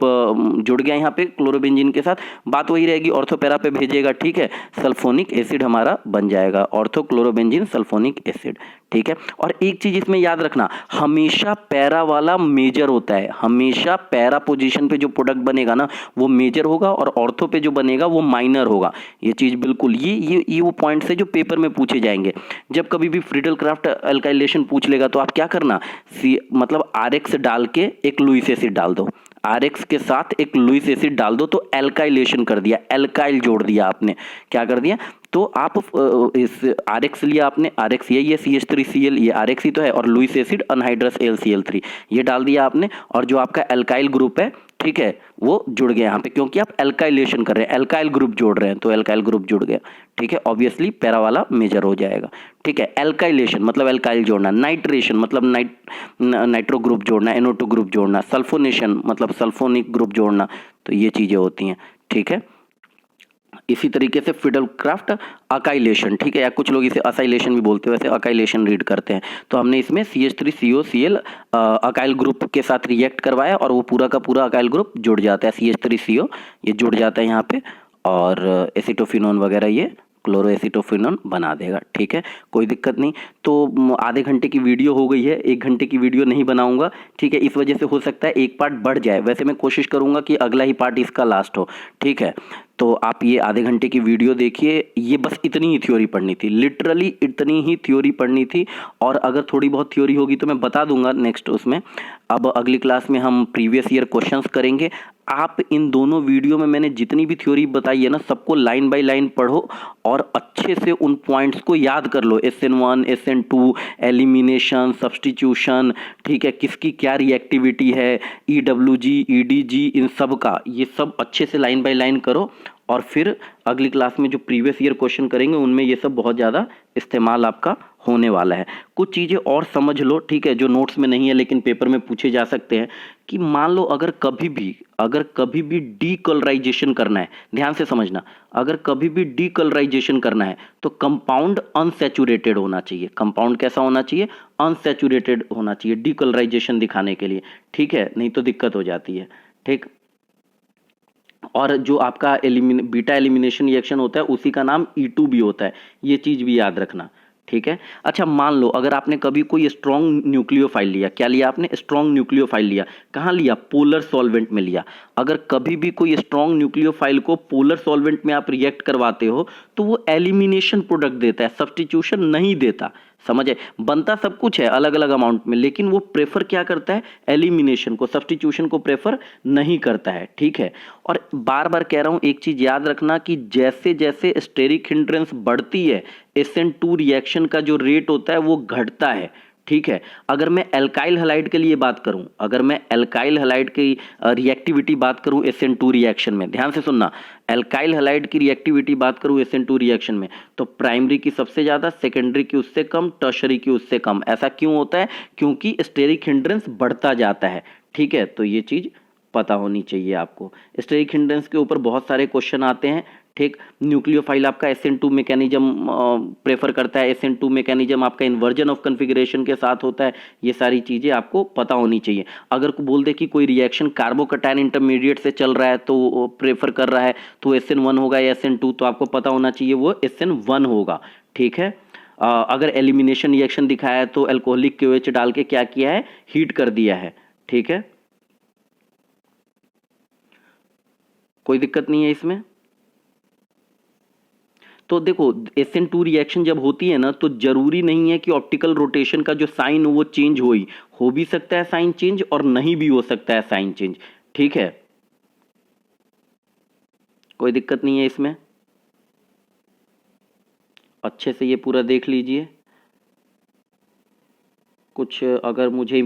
जुड़ गया यहाँ पे क्लोरोबेंजीन के साथ। बात वही रहेगी, ऑर्थो पैरा पे भेजेगा। ठीक है, सल्फोनिक एसिड हमारा बन जाएगा, ऑर्थो क्लोरोबेंजीन सल्फोनिक एसिड। ठीक है, और एक चीज इसमें याद रखना, हमेशा पैरा वाला मेजर होता है। हमेशा पैरा पोजीशन पे जो प्रोडक्ट बनेगा ना, वो मेजर होगा, और ऑर्थो पे जो बनेगा वो माइनर होगा। ये चीज बिल्कुल, ये वो पॉइंट्स है जो पेपर में पूछे जाएंगे। जब कभी भी फ्रीडल क्राफ्ट अल्काइलेशन पूछ लेगा तो आप क्या करना, मतलब RX डाल के एक लुईस एसिड डाल दो, RX के साथ एक लुईस एसिड डाल दो, तो एल्काइलेशन कर दिया, एल्काइल जोड़ दिया आपने। क्या कर दिया, तो आप इस RX लिया आपने, RX ये CH3Cl, ये RX ही तो है, और लुईस एसिड अनहाइड्रस AlCl3 ये डाल दिया आपने, और जो आपका एल्काइल ग्रुप है, ठीक है, वो जुड़ गया यहाँ पे, क्योंकि आप एल्काइलेशन कर रहे हैं, एल्काइल ग्रुप जोड़ रहे हैं, तो एल्काइल ग्रुप जुड़ गया। ठीक है, ऑब्वियसली पैरा वाला मेजर हो जाएगा। ठीक है, एल्काइलेशन मतलब एल्काइल जोड़ना, नाइट्रेशन मतलब नाइट्रो ग्रुप जोड़ना, NO2 ग्रुप जोड़ना, सल्फोनेशन मतलब सल्फोनिक ग्रुप जोड़ना, तो ये चीजें होती हैं। ठीक है, इसी तरीके से फ्रीडल क्राफ्ट अकाइलेशन, ठीक है, या कुछ लोग इसे असाइलेशन भी बोलते हैं, वैसे अकाइलेशन रीड करते हैं। तो हमने इसमें CH3COCl अकाइल ग्रुप के साथ रिएक्ट करवाया, और वो पूरा का पूरा अकाइल ग्रुप जुड़ जाता है, CH3CO ये जुड़ जाता है यहाँ पे, और एसिटोफिनोन वगैरह ये क्लोरोएसिटोफिनोन बना देगा। ठीक है, कोई दिक्कत नहीं। तो आधे घंटे की वीडियो हो गई है, 1 घंटे की वीडियो नहीं बनाऊंगा। ठीक है, इस वजह से हो सकता है एक पार्ट बढ़ जाए, वैसे मैं कोशिश करूंगा कि अगला ही पार्ट इसका लास्ट हो। ठीक है, तो आप ये आधे घंटे की वीडियो देखिए। ये बस इतनी ही थ्योरी पढ़नी थी, लिटरली इतनी ही थ्योरी पढ़नी थी, और अगर थोड़ी बहुत थ्योरी होगी तो मैं बता दूंगा नेक्स्ट उसमें। अब अगली क्लास में हम प्रीवियस ईयर क्वेश्चंस करेंगे। आप इन दोनों वीडियो में मैंने जितनी भी थ्योरी बताई है ना, सबको लाइन बाय लाइन पढ़ो और अच्छे से उन पॉइंट्स को याद कर लो। SN1 SN2 एलिमिनेशन, सब्स्टिट्यूशन, ठीक है, किसकी क्या रिएक्टिविटी है, EWG EDG, इन सब का ये सब अच्छे से लाइन बाय लाइन करो, और फिर अगली क्लास में जो प्रीवियस ईयर क्वेश्चन करेंगे उनमें ये सब बहुत ज़्यादा इस्तेमाल आपका होने वाला है। कुछ चीज़ें और समझ लो, ठीक है, जो नोट्स में नहीं है लेकिन पेपर में पूछे जा सकते हैं कि मान लो अगर कभी भी डीकलराइजेशन करना है, ध्यान से समझना, अगर कभी भी डीकलराइजेशन करना है तो कंपाउंड अनसैचुरेटेड होना चाहिए। कंपाउंड कैसा होना चाहिए? अनसैचुरेटेड होना चाहिए डीकलराइजेशन दिखाने के लिए, ठीक है, नहीं तो दिक्कत हो जाती है, ठीक। और जो आपका बीटा एलिमिनेशन रिएक्शन होता है उसी का नाम E2 भी होता है, ये चीज भी याद रखना, ठीक है। अच्छा, मान लो अगर आपने कभी कोई स्ट्रॉन्ग न्यूक्लियोफाइल लिया, क्या लिया आपने? स्ट्रॉन्ग न्यूक्लियोफाइल लिया, कहाँ लिया? पोलर सॉल्वेंट में लिया। अगर कभी भी कोई स्ट्रॉन्ग न्यूक्लियोफाइल को पोलर सॉल्वेंट में आप रिएक्ट करवाते हो तो वो एलिमिनेशन प्रोडक्ट देता है, सब्स्टिट्यूशन नहीं देता, समझे? बनता सब कुछ है अलग अलग अमाउंट में, लेकिन वो प्रेफर क्या करता है? एलिमिनेशन को, सब्स्टिट्यूशन को प्रेफर नहीं करता है, ठीक है। और बार बार कह रहा हूं, एक चीज याद रखना कि जैसे जैसे स्टेरिक हिंड्रेंस बढ़ती है SN2 रिएक्शन का जो रेट होता है वो घटता है, ठीक है। अगर मैं एल्काइल हैलाइड के लिए बात करूं, अगर मैं एल्काइल हैलाइड की रिएक्टिविटी बात करूं SN2 रिएक्शन में, ध्यान से सुनना, एल्काइल हैलाइड की रिएक्टिविटी बात करूं SN2 रिएक्शन में, तो प्राइमरी की सबसे ज्यादा, सेकेंडरी की उससे कम, टर्शरी की उससे कम। ऐसा क्यों होता है? क्योंकि स्टेरिक हिंड्रेंस बढ़ता जाता है, ठीक है। तो ये चीज पता होनी चाहिए आपको। स्टेरिक हिंड्रेंस के ऊपर बहुत सारे क्वेश्चन आते हैं, ठीक। न्यूक्लियोफाइल आपका SN2 मैकेनिज्म प्रेफर करता है, SN2 मैकेनिज्म आपका इन्वर्जन ऑफ कन्फिगरेशन के साथ होता है, ये सारी चीज़ें आपको पता होनी चाहिए। अगर को बोल दे कि कोई रिएक्शन कार्बोकटायन इंटरमीडिएट से चल रहा है तो प्रेफर कर रहा है तो SN1 होगा या SN2, तो आपको पता होना चाहिए वो SN1 होगा, ठीक है। अगर एलिमिनेशन रिएक्शन दिखाया है तो एल्कोहलिक KOH डाल के क्या किया है? हीट कर दिया है, ठीक है। कोई दिक्कत नहीं है इसमें। तो देखो, SN2 रिएक्शन जब होती है ना तो जरूरी नहीं है कि ऑप्टिकल रोटेशन का जो साइन वो चेंज हो भी सकता है साइन चेंज और नहीं भी हो सकता है साइन चेंज, ठीक है। कोई दिक्कत नहीं है इसमें, अच्छे से ये पूरा देख लीजिए। कुछ अगर मुझे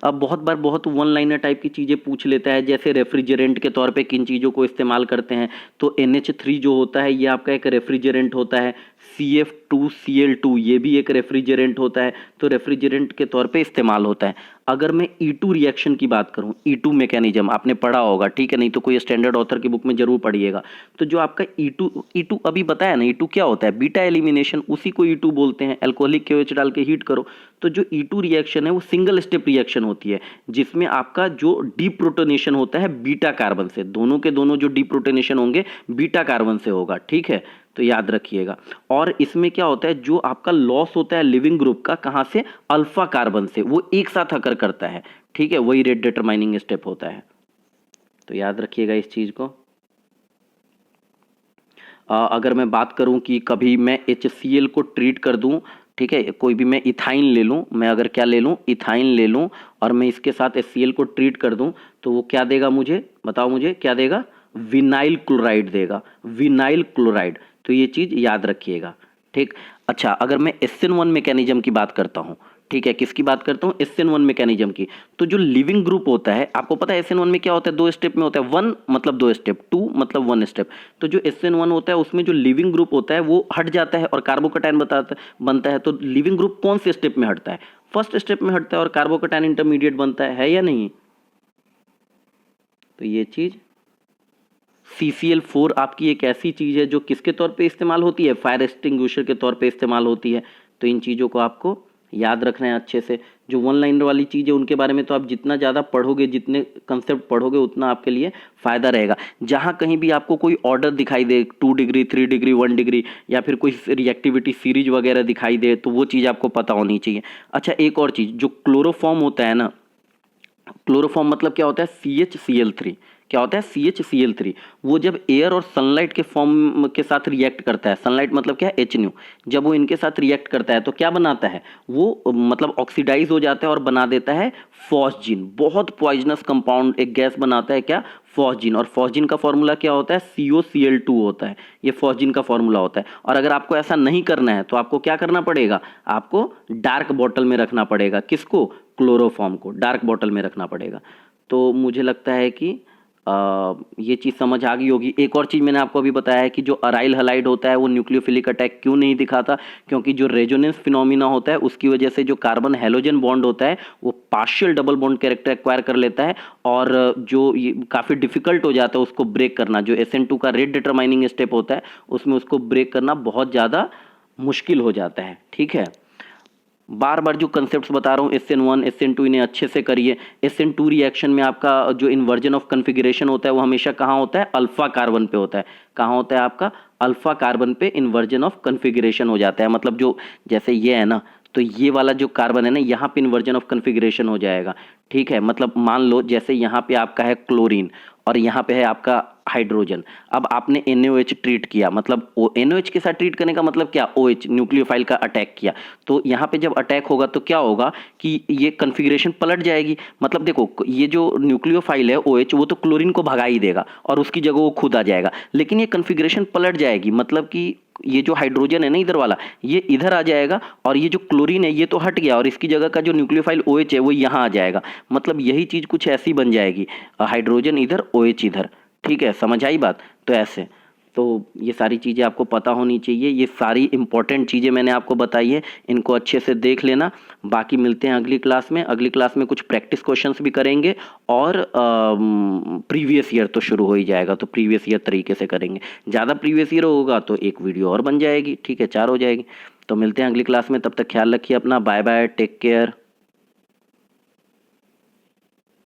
अब बहुत बार बहुत वन लाइनर टाइप की चीज़ें पूछ लेता है, जैसे रेफ्रिजरेंट के तौर पे किन चीज़ों को इस्तेमाल करते हैं, तो NH3 जो होता है ये आपका एक रेफ्रिजरेंट होता है, CF2Cl2 ये भी एक रेफ्रिजरेंट होता है, तो रेफ्रिजरेंट के तौर पे इस्तेमाल होता है। अगर मैं E2 रिएक्शन की बात करूं, E2 मैकेनिज्म आपने पढ़ा होगा, ठीक है, नहीं तो कोई स्टैंडर्ड ऑथर की बुक में जरूर पढ़िएगा। तो जो आपका E2 अभी बताया ना, E2 क्या होता है? बीटा एलिमिनेशन, उसी को E2 बोलते हैं। एल्कोहलिक KOH डाल के हीट करो, तो जो E2 रिएक्शन है वो सिंगल स्टेप रिएक्शन होती है, जिसमें आपका जो डीप्रोटोनेशन होता है बीटा कार्बन से, दोनों के दोनों जो डीप्रोटोनेशन होंगे बीटा कार्बन से होगा, ठीक है, तो याद रखिएगा। और इसमें क्या होता है, जो आपका लॉस होता है लिविंग ग्रुप का, कहां से? अल्फा कार्बन से, वो एक साथ अकर करता है, ठीक है, वही रेट डिटरमाइनिंग स्टेप होता है, तो याद रखिएगा इस चीज को। अगर मैं बात करूं कि कभी मैं HCl को ट्रीट कर दूं, ठीक है, कोई भी मैं इथाइन ले लूं, मैं अगर क्या ले लूं? इथाइन ले लूं, और मैं इसके साथ HCl को ट्रीट कर दूं, तो वो क्या देगा मुझे? बताओ मुझे क्या देगा? विनाइल क्लोराइड देगा, विनाइल क्लोराइड। तो ये चीज याद रखिएगा, ठीक। अच्छा, अगर मैं SN1 मैकेनिज्म की बात करता हूं, ठीक है, किसकी बात करता हूं? SN1 मैकेनिज्म की। तो जो लिविंग ग्रुप होता है, आपको पता है SN1 में क्या होता है? 2 स्टेप में होता है, 1 मतलब 2 स्टेप, 2 मतलब 1 स्टेप। तो जो SN1 होता है उसमें जो लिविंग ग्रुप होता है वो हट जाता है और कार्बोकटायन बनता है। तो लिविंग ग्रुप कौन से स्टेप में हटता है? फर्स्ट स्टेप में हटता है और कार्बोकटायन इंटरमीडिएट बनता है या नहीं? तो ये चीज CCl4 आपकी एक ऐसी चीज है जो किसके तौर पे इस्तेमाल होती है? फायर एक्सटिंग्विशर के तौर पे इस्तेमाल होती है। तो इन चीज़ों को आपको याद रखना है अच्छे से। जो वन लाइनर वाली चीज़ है उनके बारे में तो आप जितना ज़्यादा पढ़ोगे, जितने कंसेप्ट पढ़ोगे, उतना आपके लिए फ़ायदा रहेगा। जहाँ कहीं भी आपको कोई ऑर्डर दिखाई दे, 2 डिग्री, 3 डिग्री, 1 डिग्री, या फिर कोई रिएक्टिविटी सीरीज वगैरह दिखाई दे, तो वो चीज़ आपको पता होनी चाहिए। अच्छा, एक और चीज़, जो क्लोरोफॉर्म होता है ना, क्लोरोफॉर्म मतलब क्या होता है? CHCl3। क्या होता है? CHCl3। वो जब एयर और सनलाइट के फॉर्म के साथ रिएक्ट करता है, सनलाइट मतलब क्या है? HNu। जब वो इनके साथ रिएक्ट करता है तो क्या बनाता है? वो मतलब ऑक्सीडाइज हो जाता है और बना देता है फॉस्जीन। बहुत पॉइजनस कंपाउंड एक गैस बनाता है, क्या? फॉस्जीन। और फॉस्जीन का फॉर्मूला क्या होता है? COCl2 होता है। ये फॉस्जीन का फॉर्मूला होता है। और अगर आपको ऐसा नहीं करना है तो आपको क्या करना पड़ेगा? आपको डार्क बॉटल में रखना पड़ेगा। किसको? क्लोरोफॉर्म को डार्क बॉटल में रखना पड़ेगा। तो मुझे लगता है कि ये चीज़ समझ आ गई होगी। एक और चीज़ मैंने आपको अभी बताया है कि जो अराइल हलाइड होता है वो न्यूक्लियोफिलिक अटैक क्यों नहीं दिखाता, क्योंकि जो रेजोनेंस फिनोमिना होता है उसकी वजह से जो कार्बन हैलोजन बॉन्ड होता है वो partial double bond character acquire कर लेता है, और जो ये काफ़ी डिफिकल्ट हो जाता है उसको ब्रेक करना। जो SN2 का रेट डिटरमाइनिंग स्टेप होता है उसमें उसको ब्रेक करना बहुत ज़्यादा मुश्किल हो जाता है। ठीक है, बार बार जो कंसेप्ट्स बता रहा हूँ SN1 SN2 इन्हें अच्छे से करिए। SN2 रिएक्शन में आपका जो इन्वर्जन ऑफ कन्फिग्रेशन होता है वो हमेशा कहाँ होता है, अल्फा कार्बन पे होता है। कहाँ होता है आपका, अल्फा कार्बन पे इन्वर्जन ऑफ कन्फिग्रेशन हो जाता है। मतलब जो जैसे ये है ना, तो ये वाला जो कार्बन है ना यहाँ पे इन्वर्जन ऑफ कन्फिग्रेशन हो जाएगा। ठीक है, मतलब मान लो जैसे यहाँ पे आपका है क्लोरीन और यहाँ पे है आपका हाइड्रोजन। अब आपने NaOH ट्रीट किया, मतलब NaOH के साथ ट्रीट करने का मतलब क्या, OH न्यूक्लियोफाइल का अटैक किया। तो यहाँ पे जब अटैक होगा तो क्या होगा कि ये कन्फिग्रेशन पलट जाएगी। मतलब देखो ये जो न्यूक्लियोफाइल है OH वो तो क्लोरीन को भगा ही देगा और उसकी जगह वो खुद आ जाएगा, लेकिन ये कन्फिग्रेशन पलट जाएगी। मतलब कि ये जो हाइड्रोजन है ना इधर वाला, ये इधर आ जाएगा और ये जो क्लोरीन है ये तो हट गया और इसकी जगह का जो न्यूक्लियोफाइल OH है वो यहाँ आ जाएगा। मतलब यही चीज़ कुछ ऐसी बन जाएगी, हाइड्रोजन इधर OH इधर। ठीक है, समझ आई बात। तो ऐसे, तो ये सारी चीज़ें आपको पता होनी चाहिए। ये सारी इंपॉर्टेंट चीज़ें मैंने आपको बताई है, इनको अच्छे से देख लेना। बाकी मिलते हैं अगली क्लास में। अगली क्लास में कुछ प्रैक्टिस क्वेश्चंस भी करेंगे और प्रीवियस ईयर तो शुरू हो ही जाएगा, तो प्रीवियस ईयर तरीके से करेंगे। ज़्यादा प्रीवियस ईयर होगा तो एक वीडियो और बन जाएगी। ठीक है, 4 हो जाएगी। तो मिलते हैं अगली क्लास में, तब तक ख्याल रखिए अपना। Bye bye, take care.